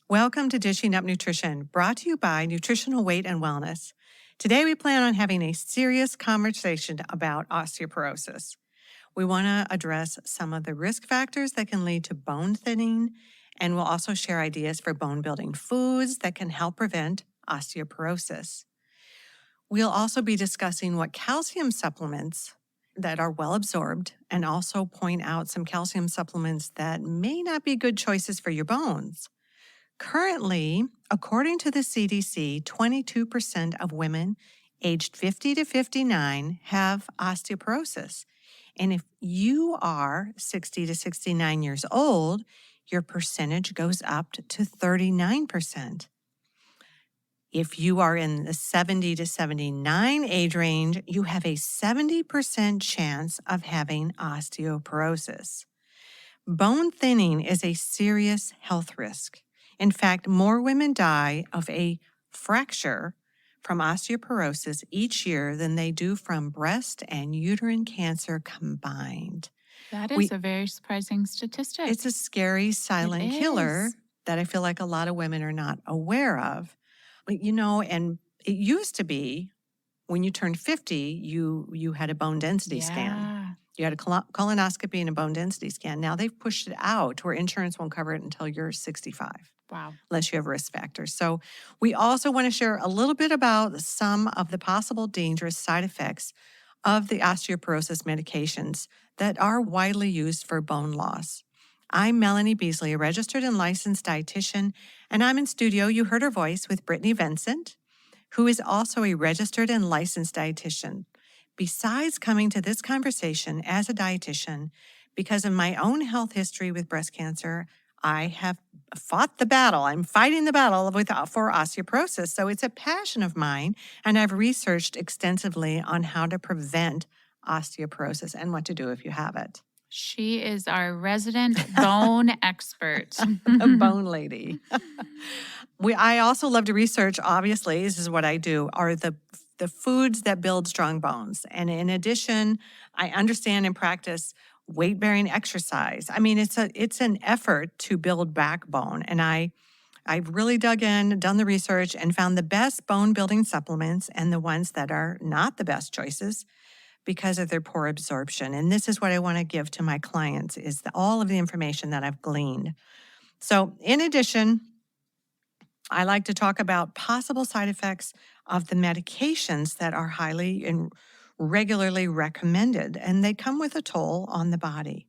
Welcome to Dishing Up Nutrition, brought to you by Nutritional Weight and Wellness. Today, we plan on having a serious conversation about osteoporosis. We want to address some of the risk factors that can lead to bone thinning, and we'll also share ideas for bone building foods that can help prevent osteoporosis. We'll also be discussing what calcium supplements that are well absorbed and also point out some calcium supplements that may not be good choices for your bones. Currently, according to the CDC, 22% of women aged 50 to 59 have osteoporosis. And if you are 60 to 69 years old, your percentage goes up to 39%. If you are in the 70 to 79 age range, you have a 70% chance of having osteoporosis. Bone thinning is a serious health risk. In fact, more women die of a fracture from osteoporosis each year than they do from breast and uterine cancer combined. That is a very surprising statistic. It's a scary silent killer that I feel like a lot of women are not aware of. But, and it used to be when you turned 50, you had a bone density scan. You had a colonoscopy and a bone density scan. Now they've pushed it out where insurance won't cover it until you're 65. Wow. Unless you have risk factors. So we also want to share a little bit about some of the possible dangerous side effects of the osteoporosis medications that are widely used for bone loss. I'm Melanie Beasley, a registered and licensed dietitian, and I'm in studio. You heard her voice with Brittany Vincent, who is also a registered and licensed dietitian. Besides coming to this conversation as a dietitian, because of my own health history with breast cancer, I have fought the battle. I'm fighting the battle for osteoporosis. So it's a passion of mine, and I've researched extensively on how to prevent osteoporosis and what to do if you have it. She is our resident bone expert. A bone lady. I also love to research, obviously, this is what I do, are the foods that build strong bones. And in addition, I understand and practice weight-bearing exercise. I mean, it's an effort to build backbone. And I've really dug in, done the research, and found the best bone-building supplements and the ones that are not the best choices because of their poor absorption. And this is what I want to give to my clients, is all of the information that I've gleaned. So in addition, I like to talk about possible side effects of the medications that are highly and regularly recommended, and they come with a toll on the body.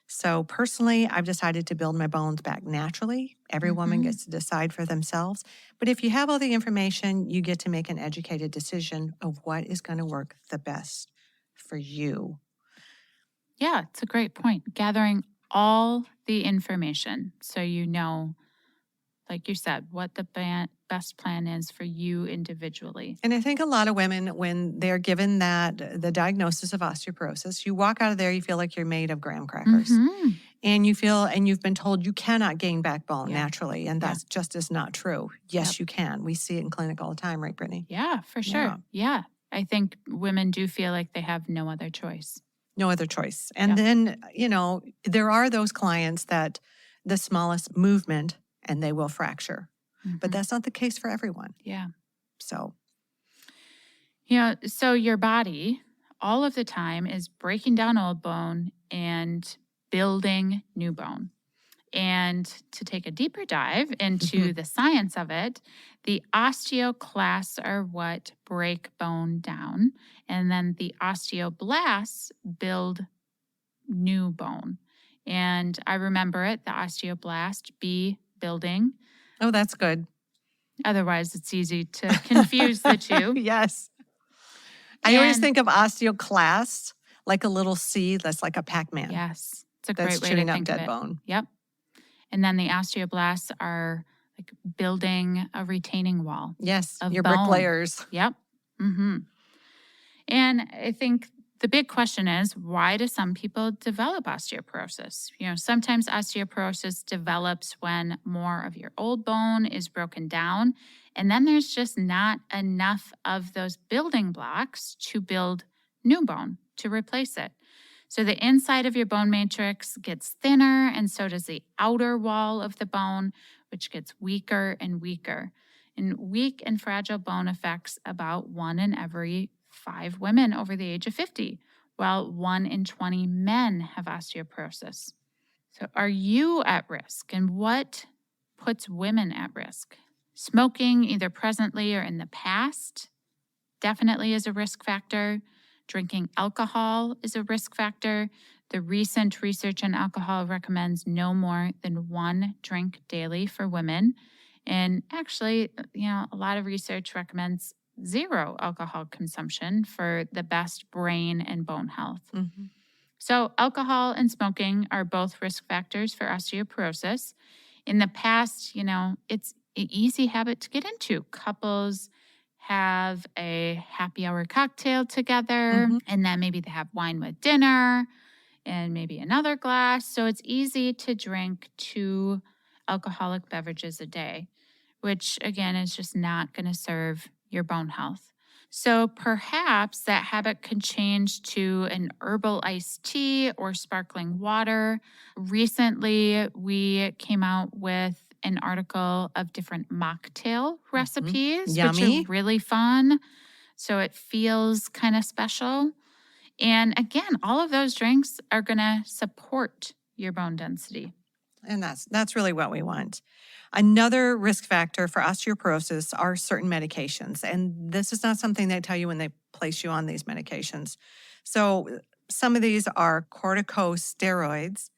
So personally, I've decided to build my bones back naturally. Every woman gets to decide for themselves. But if you have all the information, you get to make an educated decision of what is going to work the best for you. Yeah, it's a great point. Gathering all the information so you know, like you said, what the best plan is for you individually. And I think a lot of women, when they're given the diagnosis of osteoporosis, you walk out of there, you feel like you're made of graham crackers. And you've been told you cannot gain backbone naturally. And that just is not true. Yes, you can. We see it in clinic all the time, right, Brittany? Yeah, for sure. Yeah. I think women do feel like they have no other choice. No other choice. And then, there are those clients that the smallest movement and they will fracture. But that's not the case for everyone. Yeah. So. So your body all of the time is breaking down old bone and building new bone. And to take a deeper dive into the science of it, the osteoclasts are what break bone down. And then the osteoblasts build new bone. And I remember it, the osteoblast, B, building. Oh, that's good. Otherwise, it's easy to confuse the two. Yes. I always think of osteoclast like a little C that's like a Pac-Man. Yes. It's a great way to chewing think up of dead it. bone. Yep. And then the osteoblasts are like building a retaining wall. Yes, of your bone. bricklayers. Yep. And I think the big question is, why do some people develop osteoporosis? Sometimes osteoporosis develops when more of your old bone is broken down, and then there's just not enough of those building blocks to build new bone to replace it. So the inside of your bone matrix gets thinner, and so does the outer wall of the bone, which gets weaker and weaker. And weak and fragile bone affects about 1 in every 5 women over the age of 50, while 1 in 20 men have osteoporosis. So, are you at risk, and what puts women at risk? Smoking, either presently or in the past, definitely is a risk factor. Drinking alcohol is a risk factor. The recent research on alcohol recommends no more than 1 drink daily for women. And actually, a lot of research recommends 0 alcohol consumption for the best brain and bone health. Mhm. So, alcohol and smoking are both risk factors for osteoporosis. In the past, it's an easy habit to get into. Couples have a happy hour cocktail together, Mhm. and then maybe they have wine with dinner and maybe another glass. So, it's easy to drink 2 alcoholic beverages a day, which again is just not going to serve your bone health. So perhaps that habit could change to an herbal iced tea or sparkling water. Recently, we came out with an article of different mocktail recipes, which are Yummy. really fun. So it feels kind of special. And again, all of those drinks are going to support your bone density. And that's really what we want. Another risk factor for osteoporosis are certain medications. And this is not something they tell you when they place you on these medications. So some of these are corticosteroids.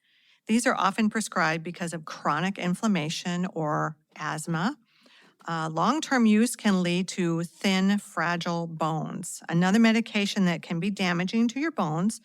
These are often prescribed because of chronic inflammation or asthma. Long-term use can lead to thin, fragile bones. Another medication that can be damaging to your bones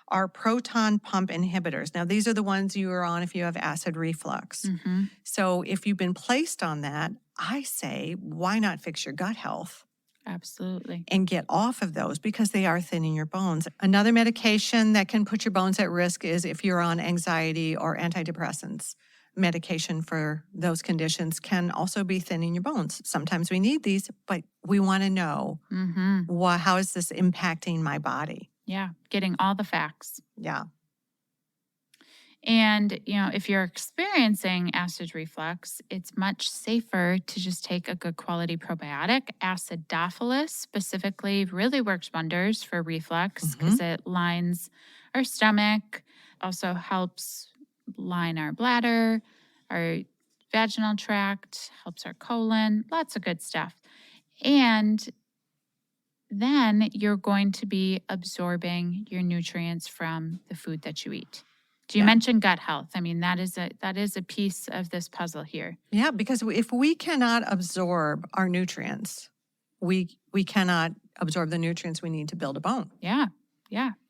are proton pump inhibitors. Now, these are the ones you are on if you have acid reflux. Mm-hmm. So if you've been placed on that, I say, why not fix your gut health Absolutely. and get off of those because they are thinning your bones. Another medication that can put your bones at risk is if you're on anxiety or antidepressants. Medication for those conditions can also be thinning your bones. Sometimes we need these, but we want to know how is this impacting my body? Yeah, getting all the facts. Yeah. And, if you're experiencing acid reflux, it's much safer to just take a good quality probiotic. Acidophilus specifically really works wonders for reflux because it lines our stomach, also helps line our bladder, our vaginal tract, helps our colon, lots of good stuff. And then you're going to be absorbing your nutrients from the food that you eat. You mentioned gut health. I mean, that is a piece of this puzzle here. Yeah, because if we cannot absorb our nutrients, we cannot absorb the nutrients we need to build a bone. Yeah,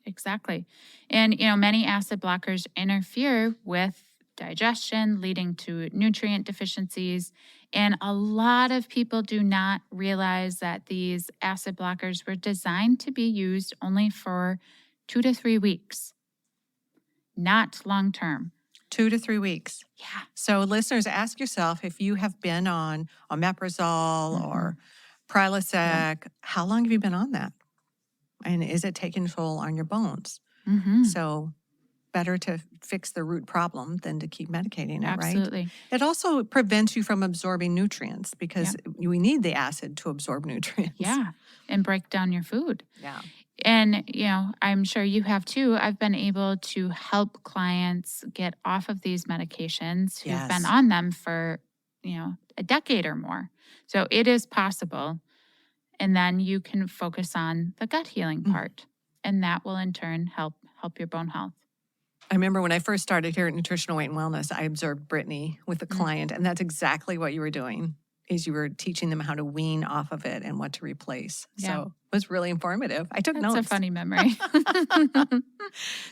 exactly. And, many acid blockers interfere with digestion, leading to nutrient deficiencies. And a lot of people do not realize that these acid blockers were designed to be used only for 2 to 3 weeks, not long term. 2 to 3 weeks. Yeah. So listeners, ask yourself if you have been on omeprazole or Prilosec, how long have you been on that? And is it taking toll on your bones? So better to fix the root problem than to keep medicating it, Absolutely. right? It also prevents you from absorbing nutrients because we need the acid to absorb nutrients. Yeah, and break down your food. Yeah. And, I'm sure you have too. I've been able to help clients get off of these medications who've been on them for, a decade or more. So it is possible. And then you can focus on the gut healing part. And that will in turn help your bone health. I remember when I first started here at Nutritional Weight and Wellness, I observed Brittany with a client, and that's exactly what you were doing, is you were teaching them how to wean off of it and what to replace. Yeah. So it was really informative. I took notes. That's a funny memory.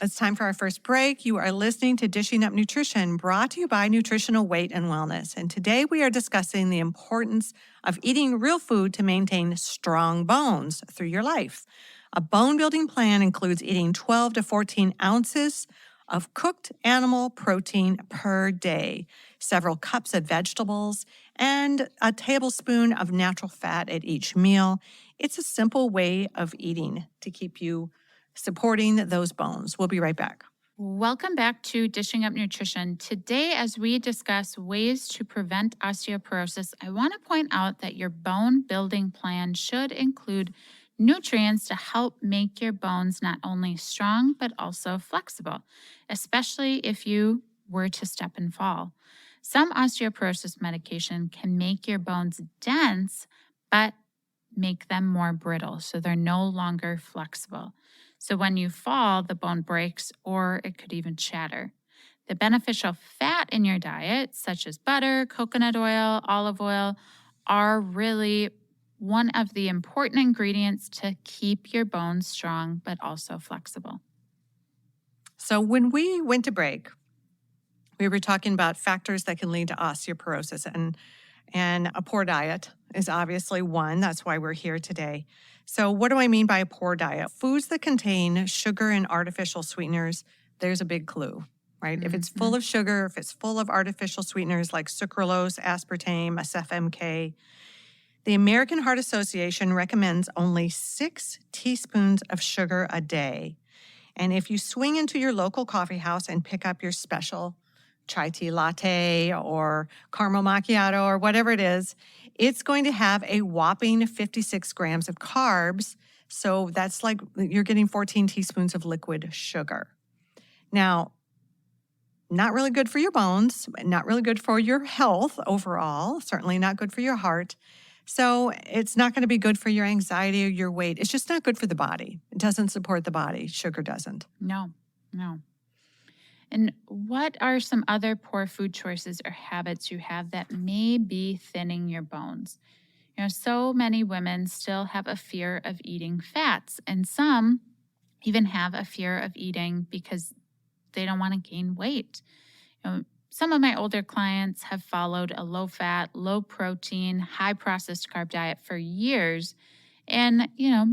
It's time for our first break. You are listening to Dishing Up Nutrition, brought to you by Nutritional Weight and Wellness. And today we are discussing the importance of eating real food to maintain strong bones through your life. A bone building plan includes eating 12 to 14 ounces of cooked animal protein per day, several cups of vegetables, and a tablespoon of natural fat at each meal. It's a simple way of eating to keep you supporting those bones. We'll be right back. Welcome back to Dishing Up Nutrition. Today, as we discuss ways to prevent osteoporosis, I want to point out that your bone building plan should include nutrients to help make your bones not only strong, but also flexible, especially if you were to step and fall. Some osteoporosis medication can make your bones dense, but make them more brittle, so they're no longer flexible. So when you fall, the bone breaks or it could even shatter. The beneficial fat in your diet, such as butter, coconut oil, olive oil, are really one of the important ingredients to keep your bones strong but also flexible. So when we went to break, we were talking about factors that can lead to osteoporosis, and a poor diet is obviously one. That's why we're here today. So what do I mean by a poor diet? Foods that contain sugar and artificial sweeteners, there's a big clue, right? If it's full of sugar, if it's full of artificial sweeteners like sucralose, aspartame, SFMK, the American Heart Association recommends only 6 teaspoons of sugar a day. And if you swing into your local coffee house and pick up your special chai tea latte or caramel macchiato or whatever it is, it's going to have a whopping 56 grams of carbs. So that's like you're getting 14 teaspoons of liquid sugar. Now, not really good for your bones, not really good for your health overall, certainly not good for your heart. So it's not going to be good for your anxiety or your weight. It's just not good for the body. It doesn't support the body. Sugar doesn't. No. And what are some other poor food choices or habits you have that may be thinning your bones? So many women still have a fear of eating fats, and some even have a fear of eating because they don't want to gain weight. Some of my older clients have followed a low-fat, low-protein, high-processed carb diet for years. And,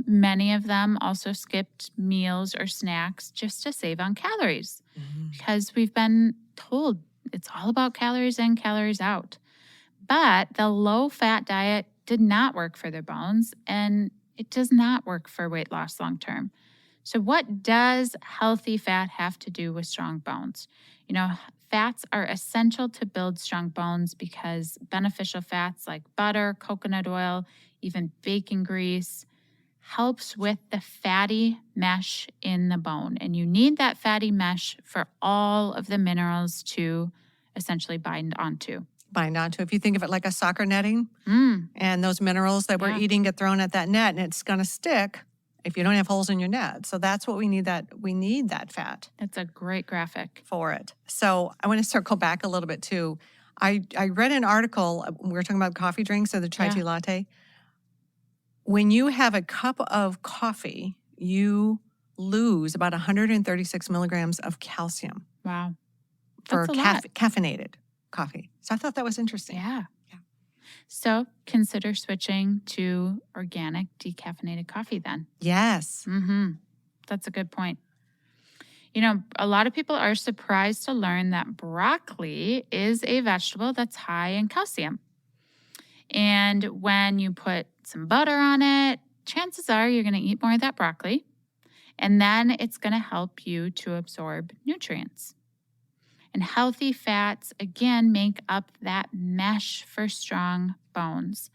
many of them also skipped meals or snacks just to save on calories because we've been told it's all about calories in, calories out. But the low-fat diet did not work for their bones, and it does not work for weight loss long-term. So what does healthy fat have to do with strong bones? Fats are essential to build strong bones because beneficial fats like butter, coconut oil, even bacon grease helps with the fatty mesh in the bone. And you need that fatty mesh for all of the minerals to essentially bind onto. If you think of it like a soccer netting, and those minerals that we're eating get thrown at that net, and it's going to stick if you don't have holes in your net. So that's what we need that fat. That's a great graphic. For it. So I want to circle back a little bit too. I read an article, we were talking about coffee drinks or the chai tea latte. When you have a cup of coffee, you lose about 136 milligrams of calcium. Wow. For caffeinated coffee. So I thought that was interesting. Yeah. So consider switching to organic decaffeinated coffee then. Yes. That's a good point. A lot of people are surprised to learn that broccoli is a vegetable that's high in calcium. And when you put some butter on it, chances are you're going to eat more of that broccoli. And then it's going to help you to absorb nutrients. And healthy fats, again, make up that mesh for strong bones.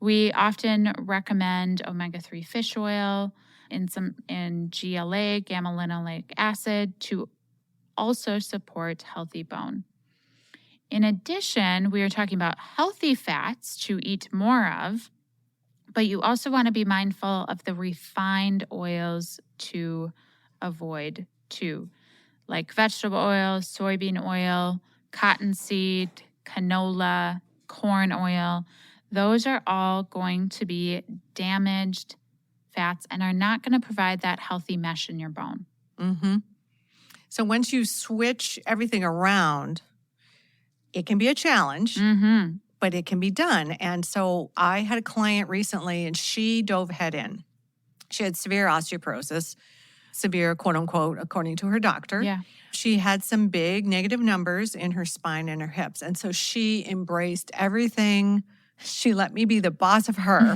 We often recommend omega-3 fish oil and GLA, gamma-linolenic acid, to also support healthy bone. In addition, we are talking about healthy fats to eat more of, but you also want to be mindful of the refined oils to avoid too, like vegetable oil, soybean oil, cottonseed, canola, corn oil. Those are all going to be damaged fats and are not going to provide that healthy mesh in your bone. So once you switch everything around, it can be a challenge, but it can be done. And so I had a client recently, and she dove head in. She had severe osteoporosis, severe, quote unquote, according to her doctor. Yeah. She had some big negative numbers in her spine and her hips. And so she embraced everything. She let me be the boss of her.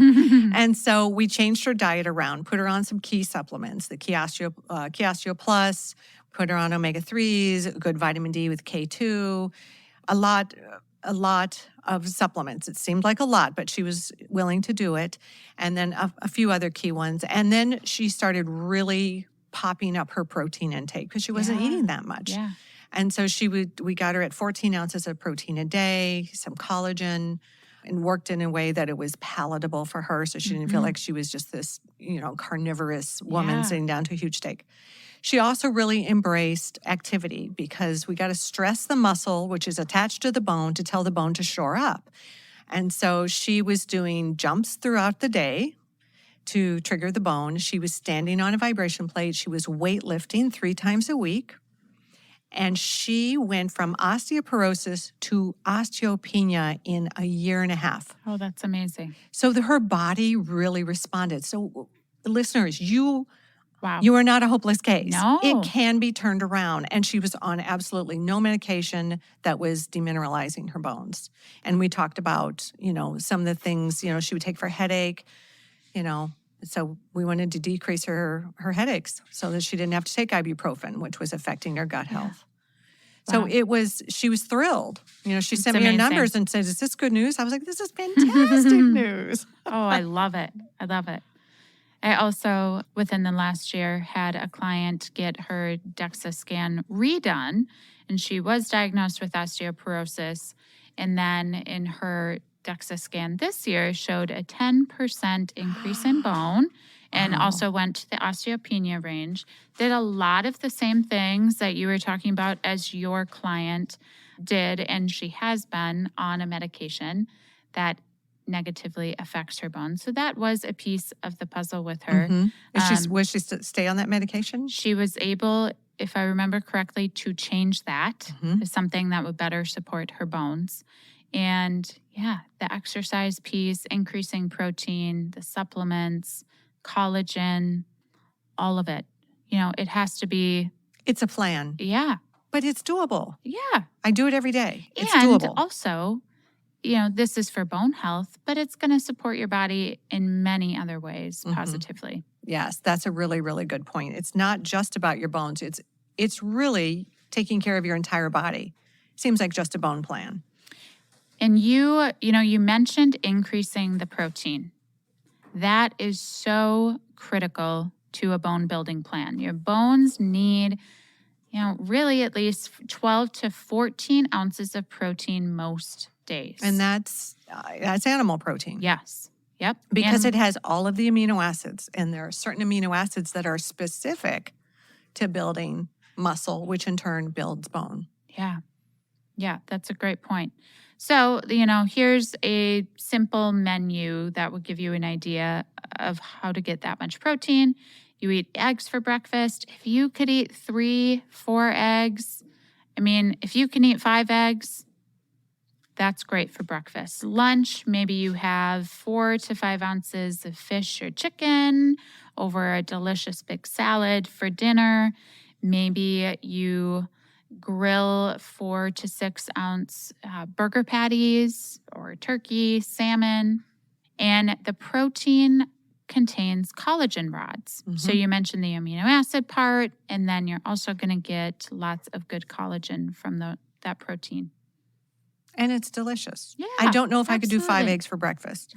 And so we changed her diet around, put her on some key supplements, the Key Osteo Plus. put her on omega-3s, good vitamin D with K2, a lot of supplements. It seemed like a lot, but she was willing to do it. And then a few other key ones. And then she started really popping up her protein intake because she wasn't Yeah. eating that much. Yeah. And so we got her at 14 ounces of protein a day, some collagen, and worked in a way that it was palatable for her. So she didn't feel Mhm. like she was just this, carnivorous woman Yeah. sitting down to a huge steak. She also really embraced activity because we got to stress the muscle, which is attached to the bone, to tell the bone to shore up. And so she was doing jumps throughout the day to trigger the bone. She was standing on a vibration plate. She was weightlifting 3 times a week. And she went from osteoporosis to osteopenia in a year and a half. Oh, that's amazing. So her body really responded. So listeners, you Wow. are not a hopeless case. No. It can be turned around. And she was on absolutely no medication that was demineralizing her bones. And we talked about, some of the things, she would take for headache, so we wanted to decrease her headaches so that she didn't have to take ibuprofen, which was affecting her gut Yeah. health. So Wow. she was thrilled. She sent me amazing. her numbers and said, "Is this good news?" I was like, "This is fantastic news." Oh, I love it. I love it. I also, within the last year, had a client get her DEXA scan redone, and she was diagnosed with osteoporosis. And then in her DEXA scan this year showed a 10% increase in bone and Wow. also went to the osteopenia range. Did a lot of the same things that you were talking about as your client did, and she has been on a medication that negatively affects her bones. So that was a piece of the puzzle with her. Mhm. Um, Was she stay on that medication? She was able, if I remember correctly, to change that Mhm. to something that would better support her bones. And yeah, the exercise piece, increasing protein, the supplements, collagen, all of it. It has to be, It's a plan, yeah, but it's doable. yeah. I do it every day. It's And doable. also, this is for bone health, but it's going to support your body in many other ways Mhm. positively. Yes, that's a really, really good point. It's not just about your bones. It's really taking care of your entire body. Seems like just a bone plan. And you mentioned increasing the protein. That is so critical to a bone building plan. Your bones need, really at least 12 to 14 ounces of protein most days. And that's animal protein. Yes. Yep. Because And it has all of the amino acids, and there are certain amino acids that are specific to building muscle, which in turn builds bone. yeah. Yeah, that's a great point. So, here's a simple menu that will give you an idea of how to get that much protein. You eat eggs for breakfast. If you could eat 3, 4 eggs, if you can eat 5 eggs, that's great for breakfast. Lunch, maybe you have 4 to 5 ounces of fish or chicken over a delicious big salad. For dinner, maybe you grill 4 to 6 ounce burger patties or turkey, salmon. And the protein contains collagen rods. So Mhm. you mentioned the amino acid part, and then you're also going to get lots of good collagen from that protein. And it's delicious. Yeah, I don't know if I could do 5 absolutely. eggs for breakfast,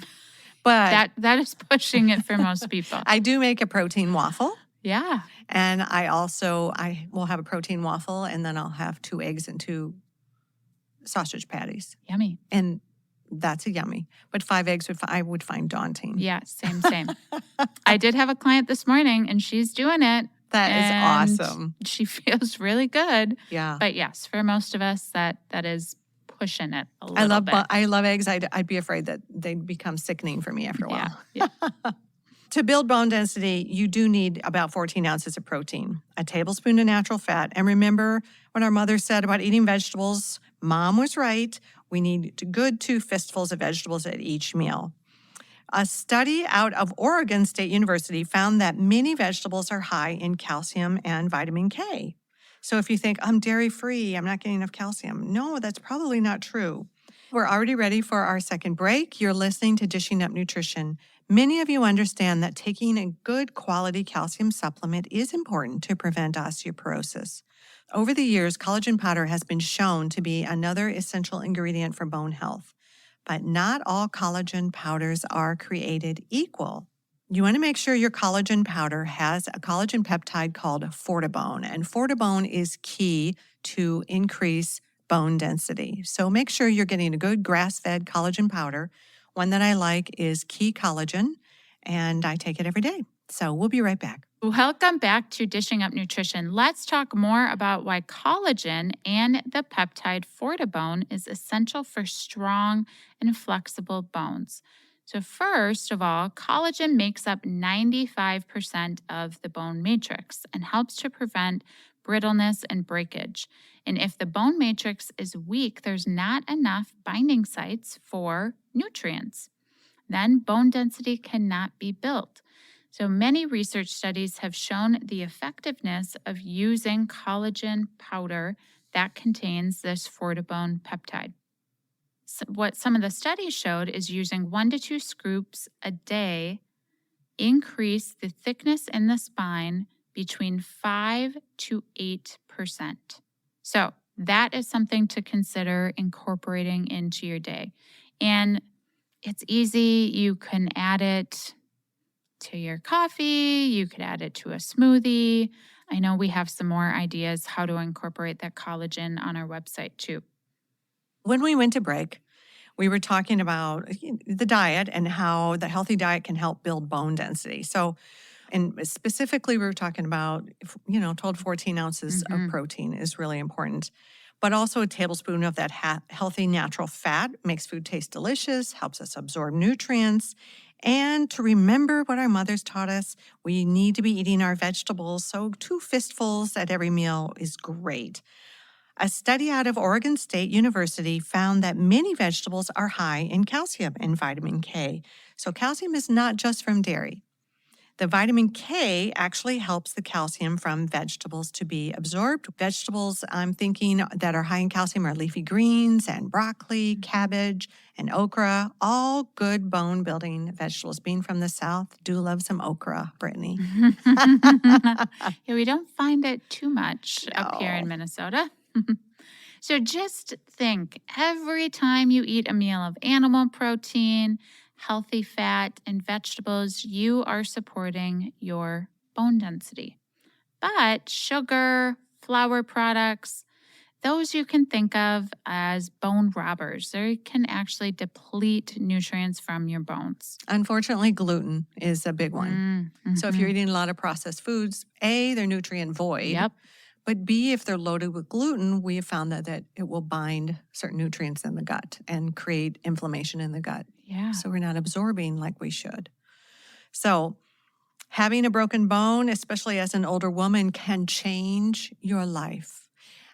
but That is pushing it for most people. I do make a protein waffle. Yeah. And I will have a protein waffle, and then I'll have 2 eggs and 2 sausage patties. Yummy. And that's a yummy. But 5 eggs I would find daunting. Yeah, same. I did have a client this morning, and she's doing it. That and is awesome. She feels really good. Yeah. But yes, for most of us, that is pushing it a little bit. I love eggs. I'd be afraid that they'd become sickening for me after a while. Yeah. To build bone density, you do need about 14 ounces of protein, a tablespoon of natural fat. And remember what our mother said about eating vegetables? Mom was right. We need a good 2 fistfuls of vegetables at each meal. A study out of Oregon State University found that many vegetables are high in calcium and vitamin K. So if you think, I'm dairy-free, I'm not getting enough calcium. No, that's probably not true. We're already ready for our second break. You're listening to Dishing Up Nutrition. Many of you understand that taking a good quality calcium supplement is important to prevent osteoporosis. Over the years, collagen powder has been shown to be another essential ingredient for bone health. But not all collagen powders are created equal. You want to make sure your collagen powder has a collagen peptide called Fortibone, and Fortibone is key to increase bone density. So make sure you're getting a good grass-fed collagen powder. One that I like is Key Collagen, and I take it every day. So we'll be right back. Welcome back to Dishing Up Nutrition. Let's talk more about why collagen and the peptide Fortibone is essential for strong and flexible bones. So first of all, collagen makes up 95% of the bone matrix and helps to prevent brittleness and breakage. And if the bone matrix is weak, there's not enough binding sites for nutrients. Then bone density cannot be built. So many research studies have shown the effectiveness of using collagen powder that contains this Fortibone peptide. So what some of the studies showed is using 1 to 2 scoops a day increased the thickness in the spine between 5 to 8%. So that is something to consider incorporating into your day. And it's easy. You can add it to your coffee. You could add it to a smoothie. I know we have some more ideas how to incorporate that collagen on our website too. When we went to break, we were talking about the diet and how the healthy diet can help build bone density. So, and specifically, we were talking about, 12 to 14 ounces of protein is really important, but also a tablespoon of that healthy natural fat makes food taste delicious, helps us absorb nutrients. And to remember what our mothers taught us, we need to be eating our vegetables. So 2 fistfuls at every meal is great. A study out of Oregon State University found that many vegetables are high in calcium and vitamin K. So calcium is not just from dairy. The vitamin K actually helps the calcium from vegetables to be absorbed. Vegetables I'm thinking that are high in calcium are leafy greens and broccoli, cabbage, and okra, all good bone-building vegetables. Being from the South, do love some okra, Brittany. Yeah, we don't find it too much up here in No. Minnesota. So just think, every time you eat a meal of animal protein, healthy fat, and vegetables, you are supporting your bone density. But sugar, flour products, those you can think of as bone robbers. They can actually deplete nutrients from your bones. Unfortunately, gluten is a big one. So if you're eating a lot of processed foods, A, they're nutrient void. Yep. But B, if they're loaded with gluten, we have found that it will bind certain nutrients in the gut and create inflammation in the gut. Yeah. So we're not absorbing like we should. So having a broken bone, especially as an older woman, can change your life.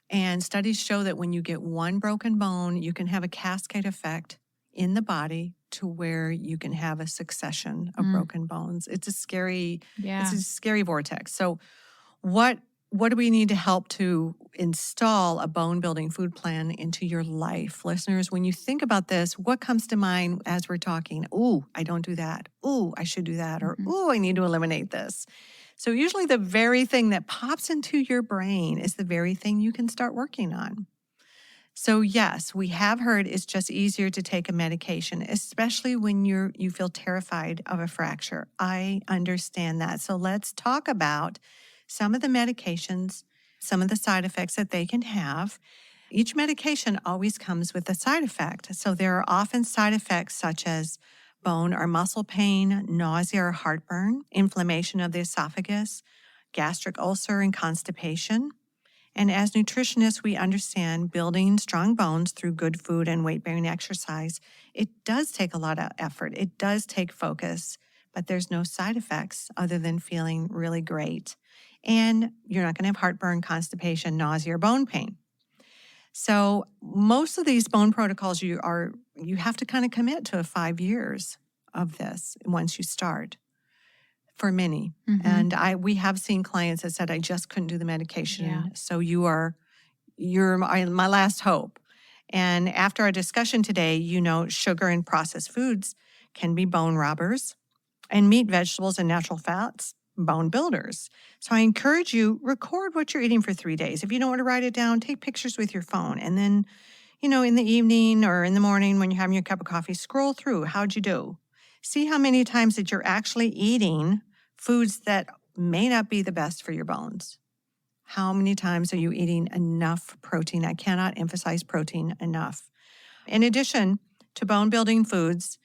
And studies show that when you get one broken bone, you can have a cascade effect in the body to where you can have a succession of broken bones. It's a scary vortex. So what do we need to help to install a bone-building food plan into your life? Listeners, when you think about this, what comes to mind as we're talking? Ooh, I don't do that. Ooh, I should do that. Or, ooh, I need to eliminate this. So usually the very thing that pops into your brain is the very thing you can start working on. So yes, we have heard it's just easier to take a medication, especially when you feel terrified of a fracture. I understand that. So let's talk about some of the medications, some of the side effects that they can have. Each medication always comes with a side effect. So there are often side effects such as bone or muscle pain, nausea or heartburn, inflammation of the esophagus, gastric ulcer, and constipation. And as nutritionists, we understand building strong bones through good food and weight-bearing exercise. It does take a lot of effort. It does take focus, but there's no side effects other than feeling really great. And you're not going to have heartburn, constipation, nausea, or bone pain. So most of these bone protocols, you have to kind of commit to 5 years of this once you start. For many. And we have seen clients that said, I just couldn't do the medication. Yeah. So you're my last hope. And after our discussion today, sugar and processed foods can be bone robbers, and meat, vegetables, and natural fats bone builders. So I encourage you, record what you're eating for 3 days. If you don't want to write it down, take pictures with your phone. And then, in the evening or in the morning when you're having your cup of coffee, scroll through. How'd you do? See how many times that you're actually eating foods that may not be the best for your bones. How many times are you eating enough protein? I cannot emphasize protein enough. In addition to bone building foods,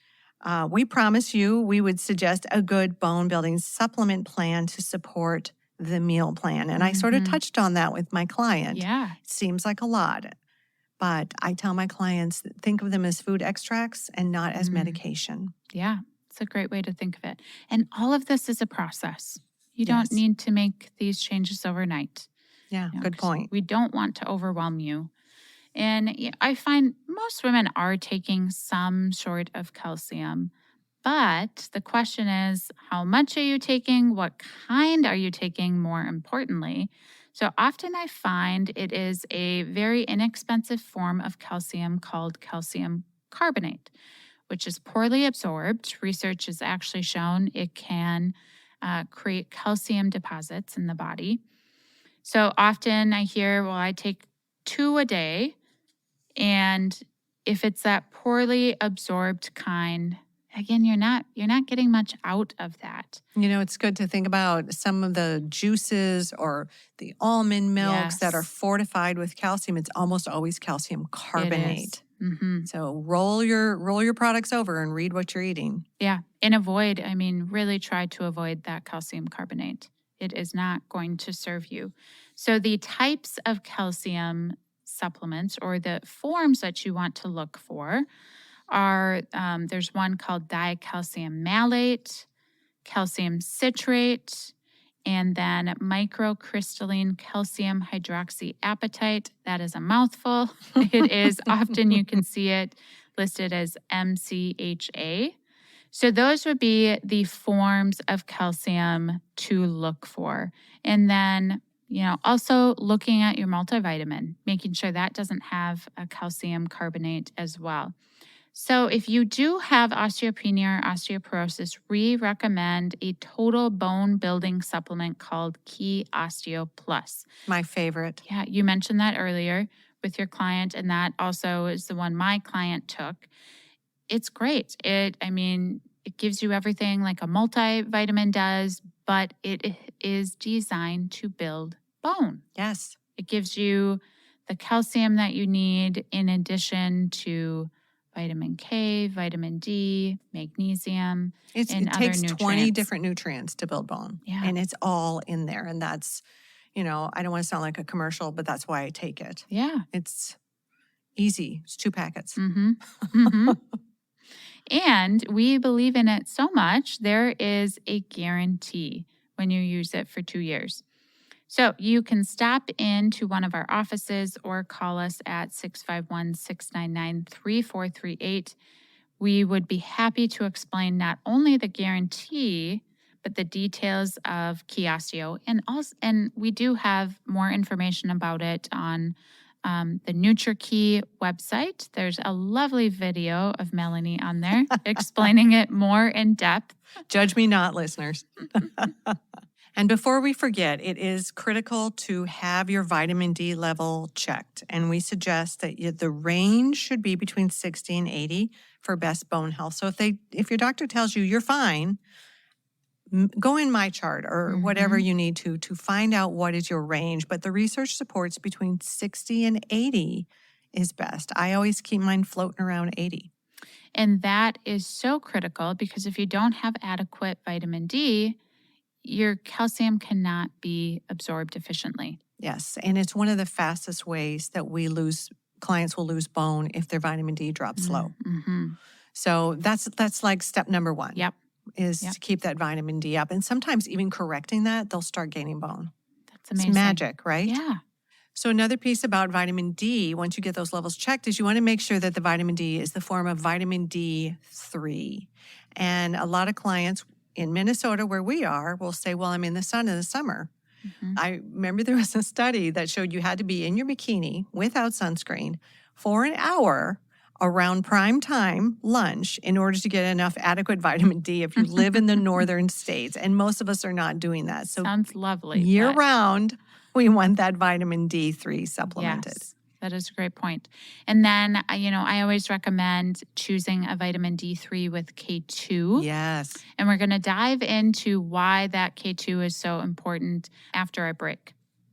we promise you we would suggest a good bone building supplement plan to support the meal plan. And I sort of touched on that with my client. Yeah. It seems like a lot, but I tell my clients, think of them as food extracts and not as medication. Yeah. It's a great way to think of it. And all of this is a process. You Yes. don't need to make these changes overnight. Yeah, good 'Cause point. We don't want to overwhelm you. And I find most women are taking some sort of calcium, but the question is, how much are you taking? What kind are you taking, more importantly? So often I find it is a very inexpensive form of calcium called calcium carbonate, which is poorly absorbed. Research has actually shown it can create calcium deposits in the body. So often I hear, well, I take 2 a day. And if it's that poorly absorbed kind, again, you're not getting much out of that. It's good to think about some of the juices or the almond milks that are Yes. fortified with calcium. It's almost always calcium carbonate. Mm-hmm. So roll your products over and read what you're eating. Yeah. And really try to avoid that calcium carbonate. It is not going to serve you. So the types of calcium supplements or the forms that you want to look for are there's one called dicalcium malate, calcium citrate, and then microcrystalline calcium hydroxyapatite. That is a mouthful. It is often you can see it listed as MCHA. So those would be the forms of calcium to look for. And then also looking at your multivitamin, making sure that doesn't have a calcium carbonate as well. So if you do have osteopenia or osteoporosis, we recommend a total bone building supplement called Key Osteo Plus. My favorite. Yeah, you mentioned that earlier with your client, and that also is the one my client took. It's great. It gives you everything like a multivitamin does, but it is designed to build bone. Yes. It gives you the calcium that you need in addition to vitamin K, vitamin D, magnesium, and It other takes 20 nutrients. different nutrients to build bone. Yeah. And it's all in there. And that's, I don't want to sound like a commercial, but that's why I take it. Yeah. It's easy. It's 2 packets. Mm-hmm. Mm-hmm. And we believe in it so much, there is a guarantee when you use it for 2 years. So you can stop into one of our offices or call us at 651-699-3438. We would be happy to explain not only the guarantee, but the details of Key Osteo. And we do have more information about it on the NutriKey website. There's a lovely video of Melanie on there explaining it more in depth. Judge me not, listeners. And before we forget, it is critical to have your vitamin D level checked. And we suggest that the range should be between 60 and 80 for best bone health. So if your doctor tells you you're fine, go in my chart or whatever you need to find out what is your range. But the research supports between 60 and 80 is best. I always keep mine floating around 80. And that is so critical because if you don't have adequate vitamin D, your calcium cannot be absorbed efficiently. Yes, and it's one of the fastest ways that clients will lose bone if their vitamin D drops low. Mm-hmm. So that's like step number 1. Yep. Is to keep that vitamin D up. And sometimes even correcting that, they'll start gaining bone. That's amazing. It's magic, right? Yeah. So another piece about vitamin D, once you get those levels checked, is you want to make sure that the vitamin D is the form of vitamin D3. And a lot of clients in Minnesota, where we are, will say, well, I'm in the sun in the summer. Mm-hmm. I remember there was a study that showed you had to be in your bikini without sunscreen for an hour around prime time lunch in order to get enough adequate vitamin D if you live in the northern states. And most of us are not doing that. So Sounds lovely. year but round, we want that vitamin D3 supplemented. Yes, that is a great point. And then, I always recommend choosing a vitamin D3 with K2. Yes. And we're going to dive into why that K2 is so important after our break.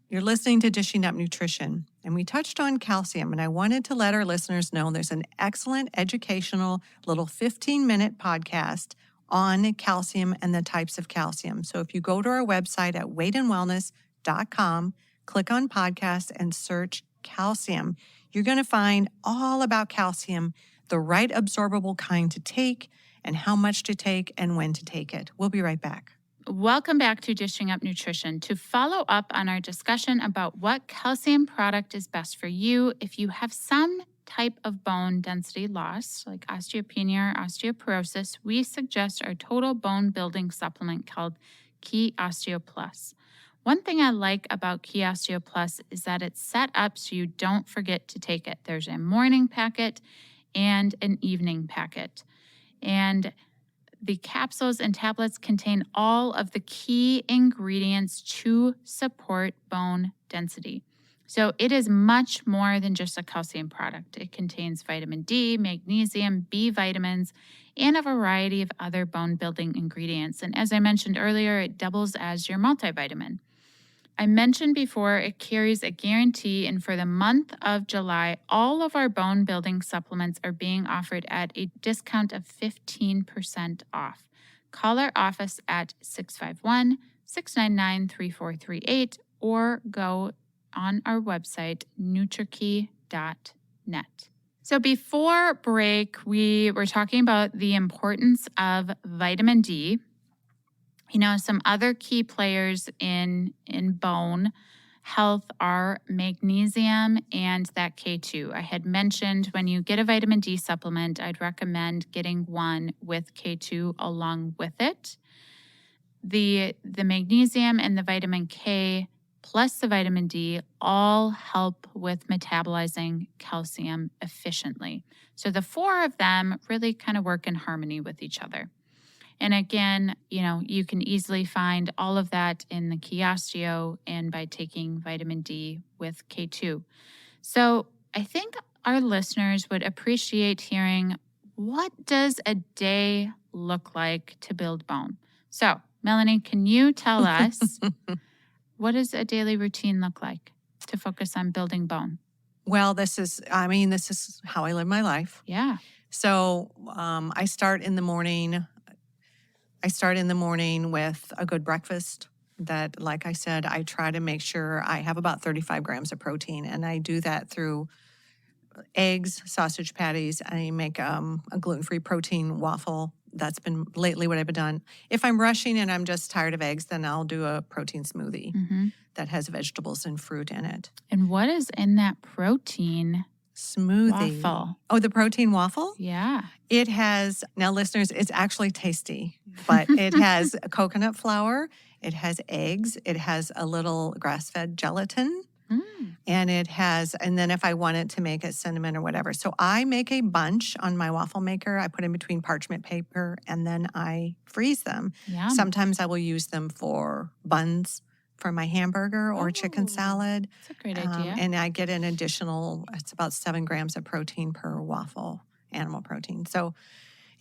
You're listening to Dishing Up Nutrition, and we touched on calcium, and I wanted to let our listeners know there's an excellent educational little 15-minute podcast on calcium and the types of calcium. So if you go to our website at weightandwellness.com, click on podcast and search calcium, you're going to find all about calcium, the right absorbable kind to take, and how much to take and when to take it. We'll be right back. Welcome back to Dishing Up Nutrition. To follow up on our discussion about what calcium product is best for you if you have some type of bone density loss, like osteopenia or osteoporosis, we suggest our total bone building supplement called Key Osteo Plus. One thing I like about Key Osteo Plus is that it's set up so you don't forget to take it. There's a morning packet and an evening packet. And the capsules and tablets contain all of the key ingredients to support bone density. So it is much more than just a calcium product. It contains vitamin D, magnesium, B vitamins, and a variety of other bone building ingredients. And as I mentioned earlier, it doubles as your multivitamin. I mentioned before it carries a guarantee, and for the month of July, all of our bone building supplements are being offered at a discount of 15% off. Call our office at 651-699-3438 or go on our website, NutriKey.net. So before break, we were talking about the importance of vitamin D. Some other key players in bone health are magnesium and that K2. I had mentioned when you get a vitamin D supplement, I'd recommend getting one with K2 along with it. The magnesium and the vitamin K plus the vitamin D all help with metabolizing calcium efficiently. So the four of them really kind of work in harmony with each other. And again, you can easily find all of that in the Key Osteo and by taking vitamin D with K2. So I think our listeners would appreciate hearing, what does a day look like to build bone? So Melanie, can you tell us what does a daily routine look like to focus on building bone? Well, this is how I live my life. Yeah. So I start in the morning with a good breakfast that, like I said, I try to make sure I have about 35 grams of protein. And I do that through eggs, sausage patties. I make a gluten-free protein waffle. That's been lately what I've done. If I'm rushing and I'm just tired of eggs, then I'll do a protein smoothie that has vegetables and fruit in it. And what is in that protein smoothie? Waffle. Oh, the protein waffle? Yeah. It has, now listeners, it's actually tasty, but it has coconut flour, it has eggs, it has a little grass-fed gelatin, and then if I wanted to make it cinnamon or whatever. So I make a bunch on my waffle maker. I put in between parchment paper, and then I freeze them. Yum. Sometimes I will use them for buns for my hamburger or chicken salad. That's a great idea. And I get an additional, it's about 7 grams of protein per waffle, animal protein. So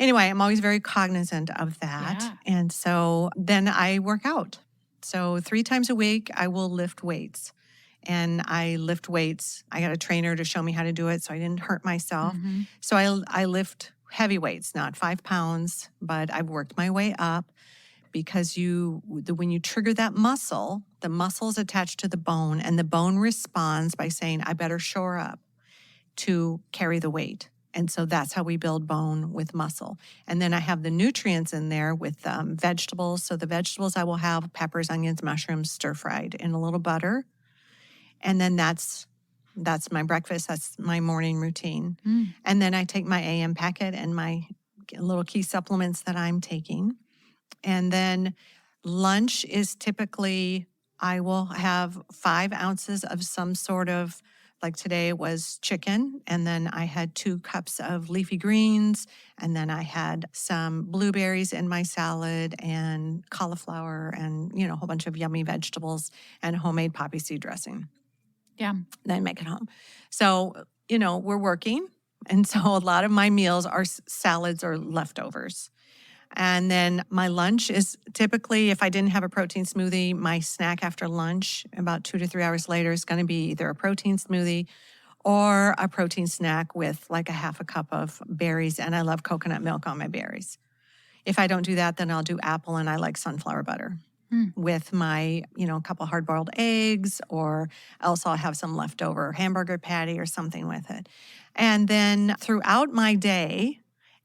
anyway, I'm always very cognizant of that. Yeah. And so then I work out. So 3 times a week, I will lift weights. And I lift weights. I got a trainer to show me how to do it so I didn't hurt myself. So I lift heavy weights, not 5 pounds, but I've worked my way up. Because when you trigger that muscle, the muscle is attached to the bone, and the bone responds by saying, I better shore up to carry the weight. And so that's how we build bone with muscle. And then I have the nutrients in there with vegetables. So the vegetables I will have peppers, onions, mushrooms, stir-fried in a little butter. And then that's my breakfast. That's my morning routine. And then I take my AM packet and my little key supplements that I'm taking. And then lunch is typically, I will have 5 ounces of some sort of Like today was chicken, and then I had 2 cups of leafy greens, and then I had some blueberries in my salad and cauliflower and, a whole bunch of yummy vegetables and homemade poppy seed dressing. Yeah. Then I make it home. So, we're working. And so a lot of my meals are salads or leftovers. And then my lunch is typically, if I didn't have a protein smoothie, my snack after lunch, about 2 to 3 hours later, is going to be either a protein smoothie or a protein snack with like a half a cup of berries. And I love coconut milk on my berries. If I don't do that, then I'll do apple, and I like sunflower butter with my, a couple hard boiled eggs, or else I'll have some leftover hamburger patty or something with it. And then throughout my day,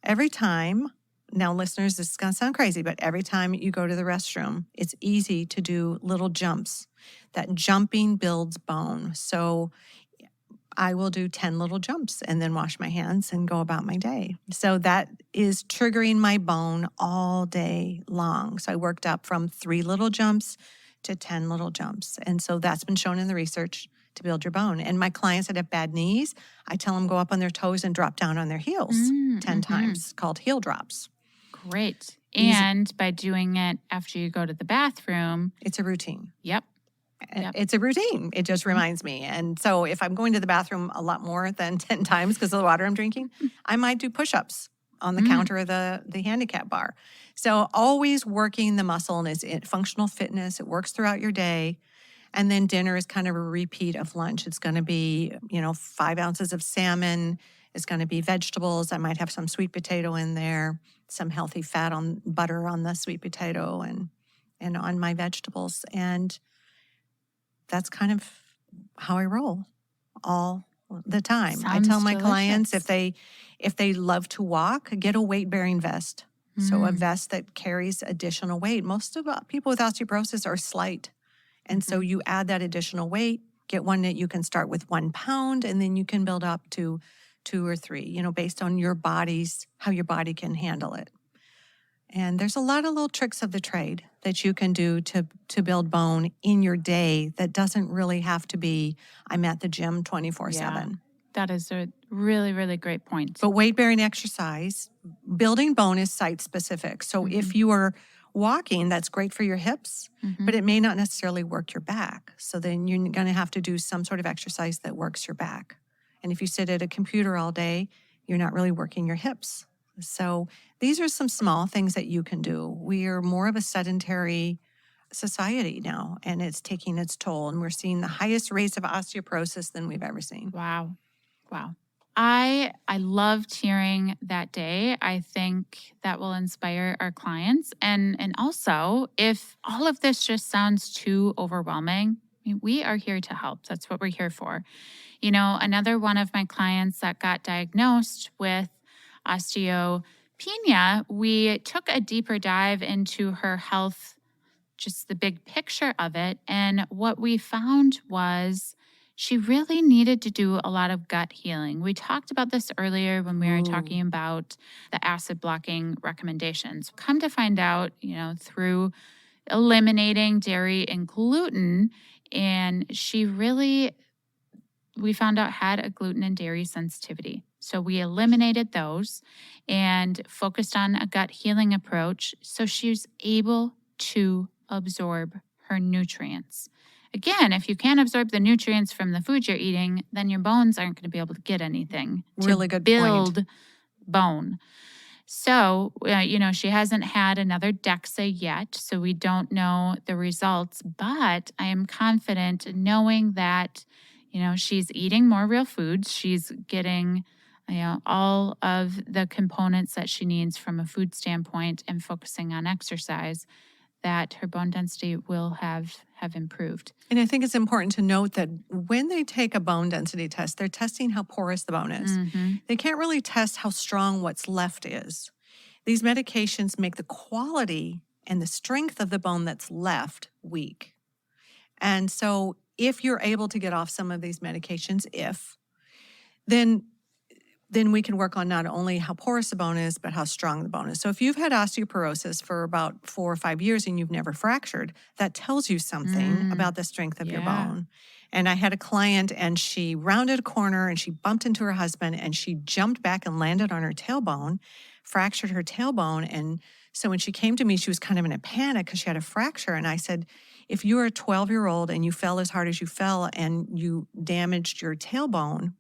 every time, now listeners, this is going to sound crazy, but every time you go to the restroom, it's easy to do little jumps. That jumping builds bone. So I will do 10 little jumps and then wash my hands and go about my day. So that is triggering my bone all day long. So I worked up from 3 little jumps to 10 little jumps. And so that's been shown in the research to build your bone. And my clients that have bad knees, I tell them go up on their toes and drop down on their heels 10 times, called heel drops. Great. Easy. And by doing it after you go to the bathroom. It's a routine. Yep. It's a routine. It just reminds me. And so if I'm going to the bathroom a lot more than 10 times because of the water I'm drinking, I might do push-ups on the counter of the handicap bar. So always working the muscle, and it's functional fitness. It works throughout your day. And then dinner is kind of a repeat of lunch. It's going to be, 5 ounces of salmon. It's going to be vegetables. I might have some sweet potato in there, some healthy fat on butter on the sweet potato and on my vegetables. And that's kind of how I roll all the time. I tell Sounds my clients delicious. if they love to walk, get a weight-bearing vest. So a vest that carries additional weight. Most of people with osteoporosis are slight. And so you add that additional weight, get one that you can start with 1 pound, and then you can build up to 2 or 3, based on how your body can handle it. And there's a lot of little tricks of the trade that you can do to build bone in your day that doesn't really have to be, I'm at the gym 24/7. That is a really, really great point. But weight-bearing exercise, building bone is site-specific. So if you are walking, that's great for your hips, but it may not necessarily work your back. So then you're going to have to do some sort of exercise that works your back. And if you sit at a computer all day, you're not really working your hips. So these are some small things that you can do. We are more of a sedentary society now, and it's taking its toll. And we're seeing the highest rates of osteoporosis than we've ever seen. Wow. I loved hearing that day. I think that will inspire our clients. And also, if all of this just sounds too overwhelming, we are here to help. That's what we're here for. Another one of my clients that got diagnosed with osteopenia, we took a deeper dive into her health, just the big picture of it. And what we found was she really needed to do a lot of gut healing. We talked about this earlier when we were talking about the acid blocking recommendations. Come to find out, through eliminating dairy and gluten, and we found out had a gluten and dairy sensitivity. So we eliminated those and focused on a gut healing approach so she was able to absorb her nutrients. Again, if you can't absorb the nutrients from the food you're eating, then your bones aren't going to be able to get anything Really good build point. bone. So, she hasn't had another DEXA yet, so we don't know the results, but I am confident knowing that, she's eating more real foods. She's getting, all of the components that she needs from a food standpoint and focusing on exercise, that her bone density will have improved. And I think it's important to note that when they take a bone density test, they're testing how porous the bone is. They can't really test how strong what's left is. These medications make the quality and the strength of the bone that's left weak. And so if you're able to get off some of these medications, then we can work on not only how porous the bone is, but how strong the bone is. So if you've had osteoporosis for about 4 or 5 years and you've never fractured, that tells you something about the strength of your Yeah. bone. And I had a client and she rounded a corner and she bumped into her husband and she jumped back and landed on her tailbone, fractured her tailbone. And so when she came to me, she was kind of in a panic because she had a fracture. And I said, if you were a 12-year-old and you fell as hard as you fell and you damaged your tailbone,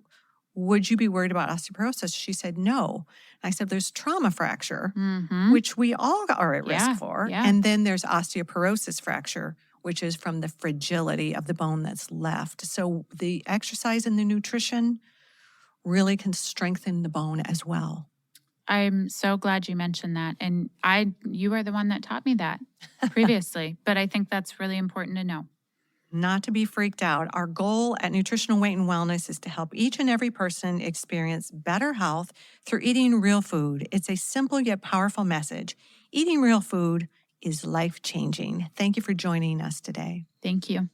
would you be worried about osteoporosis? She said, no. I said, there's trauma fracture, Mm-hmm. which we all are at Yeah, risk for. yeah. And then there's osteoporosis fracture, which is from the fragility of the bone that's left. So the exercise and the nutrition really can strengthen the bone as well. I'm so glad you mentioned that. And you are the one that taught me that previously, but I think that's really important to know. Not to be freaked out. Our goal at Nutritional Weight and Wellness is to help each and every person experience better health through eating real food. It's a simple yet powerful message. Eating real food is life-changing. Thank you for joining us today. Thank you.